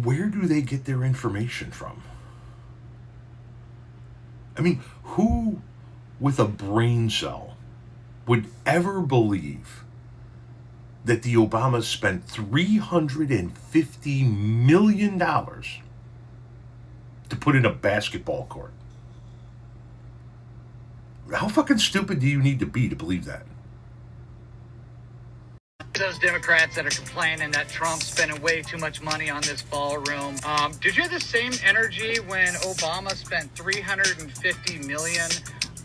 where do they get their information from? I mean, who with a brain cell would ever believe that the Obamas spent $350 million to put in a basketball court? How fucking stupid do you need to be to believe that? Those Democrats that are complaining that Trump's spending way too much money on this ballroom. Did you have the same energy when Obama spent $350 million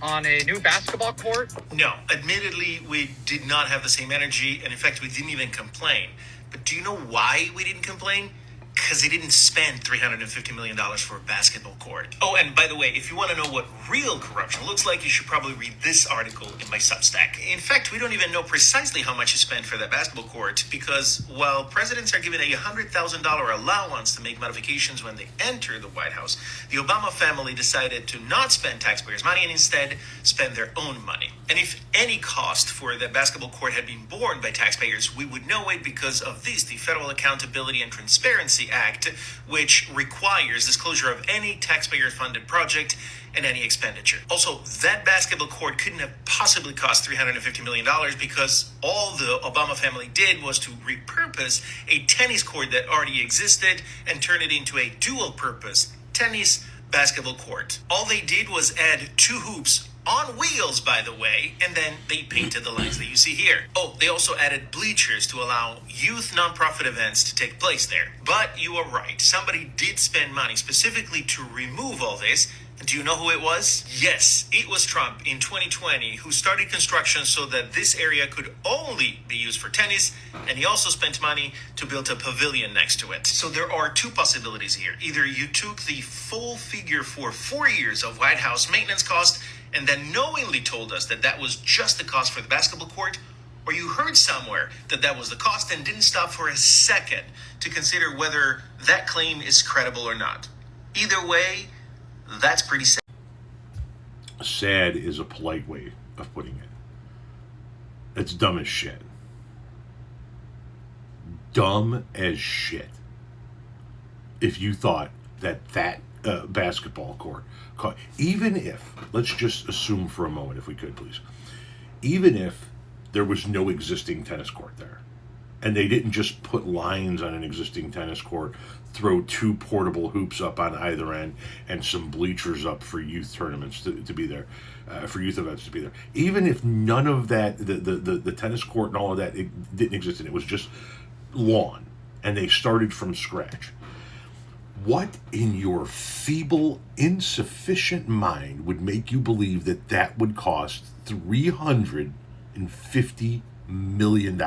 on a new basketball court? No, admittedly, we did not have the same energy, and in fact, we didn't even complain. But do you know why we didn't complain? Because he didn't spend $350 million for a basketball court. Oh, and by the way, if you want to know what real corruption looks like, you should probably read this article in my Substack. In fact, we don't even know precisely how much he spent for that basketball court, because while presidents are given a $100,000 allowance to make modifications when they enter the White House, the Obama family decided to not spend taxpayers' money and instead spend their own money. And if any cost for the basketball court had been borne by taxpayers, we would know it because of this, the Federal Accountability and Transparency Act, which requires disclosure of any taxpayer-funded project and any expenditure. Also, that basketball court couldn't have possibly cost $350 million because all the Obama family did was to repurpose a tennis court that already existed and turn it into a dual-purpose tennis basketball court. All they did was add 2 hoops on wheels, by the way, and then they painted the lines that you see here. Oh, they also added bleachers to allow youth nonprofit events to take place there. But you are right, somebody did spend money specifically to remove all this. And do you know who it was? Yes, it was Trump in 2020 who started construction so that this area could only be used for tennis, and he also spent money to build a pavilion next to it. So there are 2 possibilities here. Either you took the full figure for 4 years of White House maintenance cost and then knowingly told us that that was just the cost for the basketball court, or you heard somewhere that that was the cost and didn't stop for a second to consider whether that claim is credible or not. Either way, that's pretty sad. Sad is a polite way of putting it. It's dumb as shit. Dumb as shit. If you thought that basketball court, even if, let's just assume for a moment, if we could please, even if there was no existing tennis court there, and they didn't just put lines on an existing tennis court, throw 2 portable hoops up on either end, and some bleachers up for youth tournaments to be there, for youth events to be there. Even if none of that, the tennis court and all of that, it didn't exist, and it was just lawn, and they started from scratch. What in your feeble, insufficient mind would make you believe that that would cost $350 million?